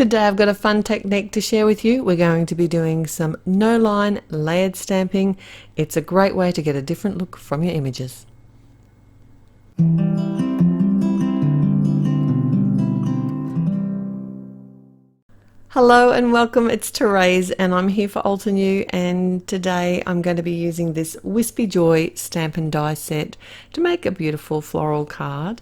Today I've got a fun technique to share with you. We're going to be doing some no-line layered stamping. It's a great way to get a different look from your images. Hello and welcome, it's Therese and I'm here for Altenew, and today I'm going to be using this Wispy Joy stamp and die set to make a beautiful floral card.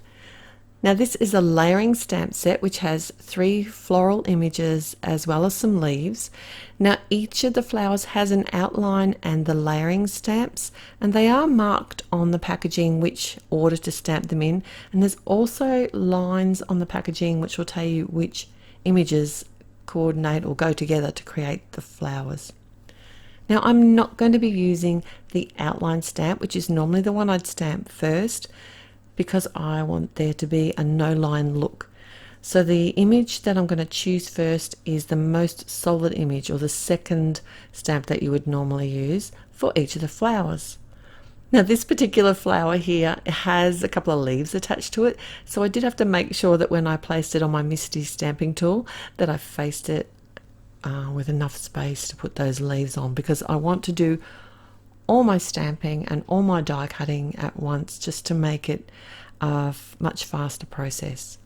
Now this is a layering stamp set which has 3 floral images as well as some leaves. Now each of the flowers has an outline and the layering stamps, and they are marked on the packaging which order to stamp them in, and there's also lines on the packaging which will tell you which images coordinate or go together to create the flowers. Now I'm not going to be using the outline stamp, which is normally the one I'd stamp first, because I want there to be a no-line look. So the image that I'm going to choose first is the most solid image, or the second stamp that you would normally use for each of the flowers. Now this particular flower here has a couple of leaves attached to it, so I did have to make sure that when I placed it on my Misty stamping tool that I faced it with enough space to put those leaves on, because I want to do all my stamping and all my die cutting at once just to make it a much faster process.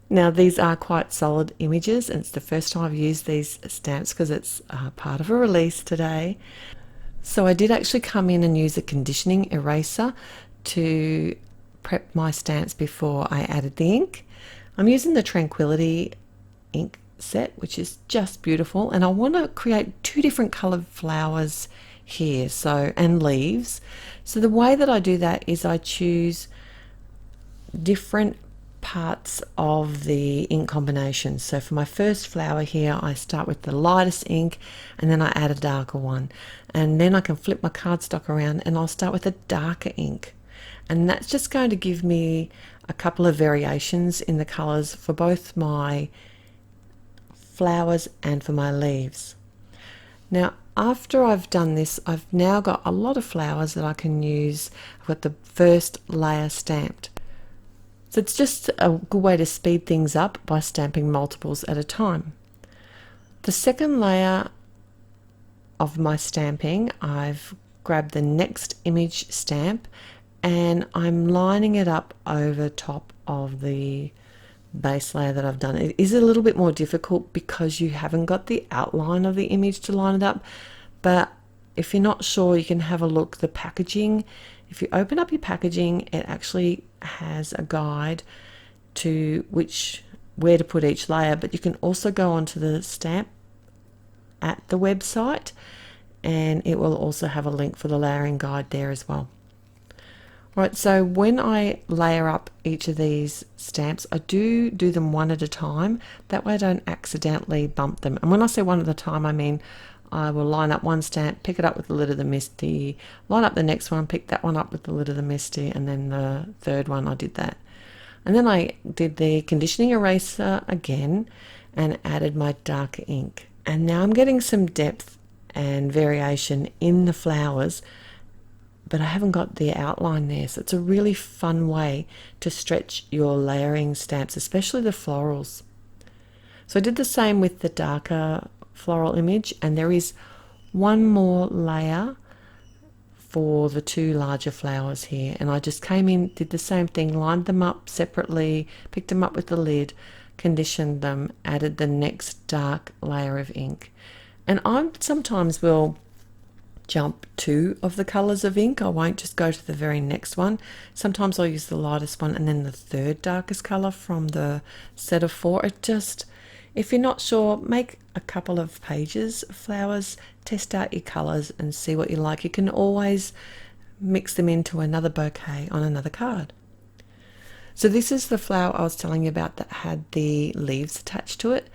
Now these are quite solid images, and it's the first time I've used these stamps because it's part of a release today. So I did actually come in and use a conditioning eraser to prep my stamps before I added the ink. I'm using the Tranquility ink set, which is just beautiful, and I want to create 2 different colored flowers here, and leaves. So the way that I do that is I choose different parts of the ink combination. So for my first flower here, I start with the lightest ink and then I add a darker one, and then I can flip my cardstock around and I'll start with a darker ink, and that's just going to give me a couple of variations in the colors for both my flowers and for my leaves. Now after I've done this, I've now got a lot of flowers that I can use. I've got the first layer stamped. So it's just a good way to speed things up by stamping multiples at a time. The second layer of my stamping, I've grabbed the next image stamp and I'm lining it up over top of the base layer that I've done. It is a little bit more difficult because you haven't got the outline of the image to line it up, but if you're not sure, you can have a look. The packaging, if you open up your packaging, it actually has a guide to where to put each layer, but you can also go onto the stamp at the website and it will also have a link for the layering guide there as well. Right, so when I layer up each of these stamps, I do them one at a time. That way I don't accidentally bump them. And when I say one at a time, I mean I will line up one stamp, pick it up with the lid of the Misty, line up the next one, pick that one up with the lid of the Misty, and then the third one I did that. And then I did the conditioning eraser again and added my darker ink. And now I'm getting some depth and variation in the flowers, but I haven't got the outline there. So it's a really fun way to stretch your layering stamps, especially the florals. So I did the same with the darker floral image, and there is one more layer for the 2 larger flowers here, and I just came in, did the same thing, lined them up separately, picked them up with the lid, conditioned them, added the next dark layer of ink. And I sometimes will jump 2 of the colors of ink. I won't just go to the very next one. Sometimes I'll use the lightest one and then the third darkest color from the set of 4. It just, if you're not sure, make a couple of pages of flowers, test out your colors and see what you like. You can always mix them into another bouquet on another card. So this is the flower I was telling you about that had the leaves attached to it.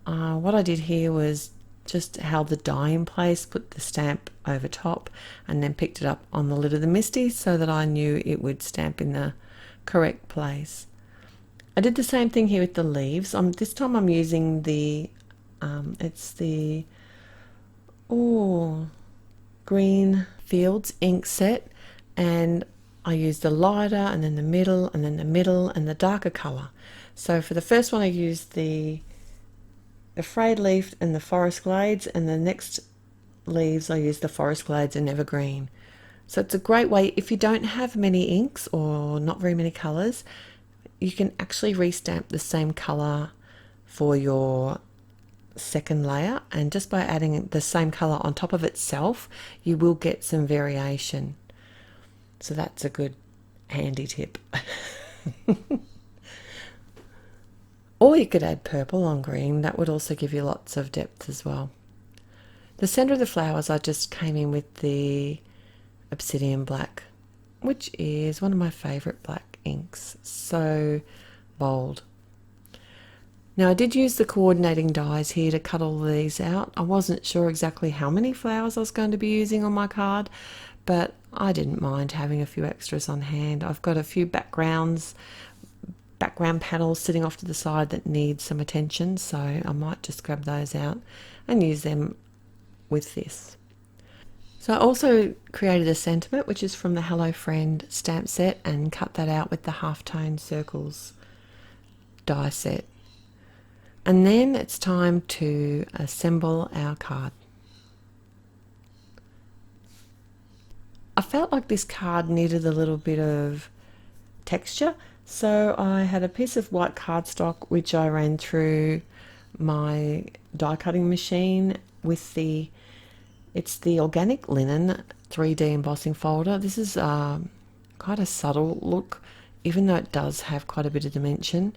What I did here was just held the die in place, put the stamp over top, and then picked it up on the lid of the Misty so that I knew it would stamp in the correct place. I did the same thing here with the leaves. This time I'm using the it's the Green Fields ink set, and I used the lighter and then the middle and then the middle and the darker color. So for the first one I used the the frayed leaf and the forest glades, and the next leaves I use the forest glades and evergreen. So it's a great way, if you don't have many inks or not very many colours, you can actually restamp the same colour for your second layer, and just by adding the same colour on top of itself, you will get some variation. So that's a good handy tip. Or you could add purple on green, that would also give you lots of depth as well. The centre of the flowers, I just came in with the Obsidian Black, which is one of my favourite black inks. So bold. Now I did use the coordinating dies here to cut all these out. I wasn't sure exactly how many flowers I was going to be using on my card, but I didn't mind having a few extras on hand. I've got a few background panels sitting off to the side that need some attention, so I might just grab those out and use them with this. So I also created a sentiment, which is from the Hello Friend stamp set, and cut that out with the Halftone circles die set. And then it's time to assemble our card. I felt like this card needed a little bit of texture, so I had a piece of white cardstock which I ran through my die cutting machine with it's the organic linen 3D embossing folder. This is quite a subtle look, even though it does have quite a bit of dimension,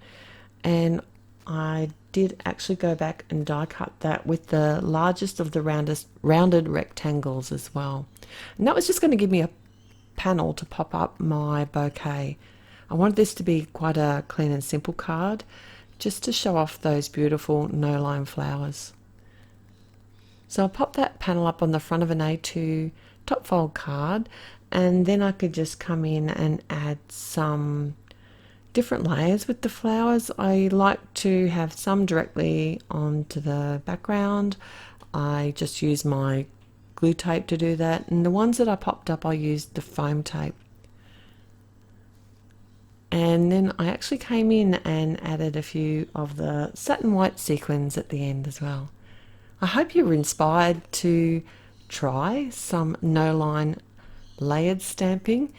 and I did actually go back and die cut that with the largest of the rounded rectangles as well. And that was just going to give me a panel to pop up my bouquet. I wanted this to be quite a clean and simple card, just to show off those beautiful no-line flowers. So I'll pop that panel up on the front of an A2 top fold card, and then I could just come in and add some different layers with the flowers. I like to have some directly onto the background. I just use my glue tape to do that, and the ones that I popped up I used the foam tape. And then I actually came in and added a few of the satin white sequins at the end as well. I hope you were inspired to try some no-line layered stamping.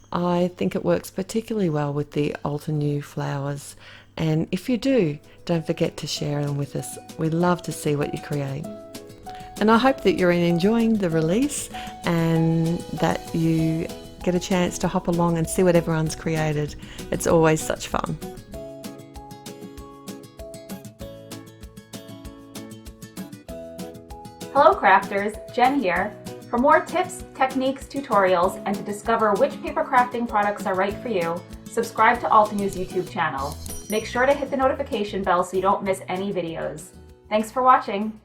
I think it works particularly well with the Altenew flowers, and if you do, don't forget to share them with us. We'd love to see what you create. And I hope that you're enjoying the release and that you get a chance to hop along and see what everyone's created. It's always such fun. Hello crafters, Jen here. For more tips, techniques, tutorials, and to discover which paper crafting products are right for you, subscribe to Altenew's YouTube channel. Make sure to hit the notification bell so you don't miss any videos. Thanks for watching.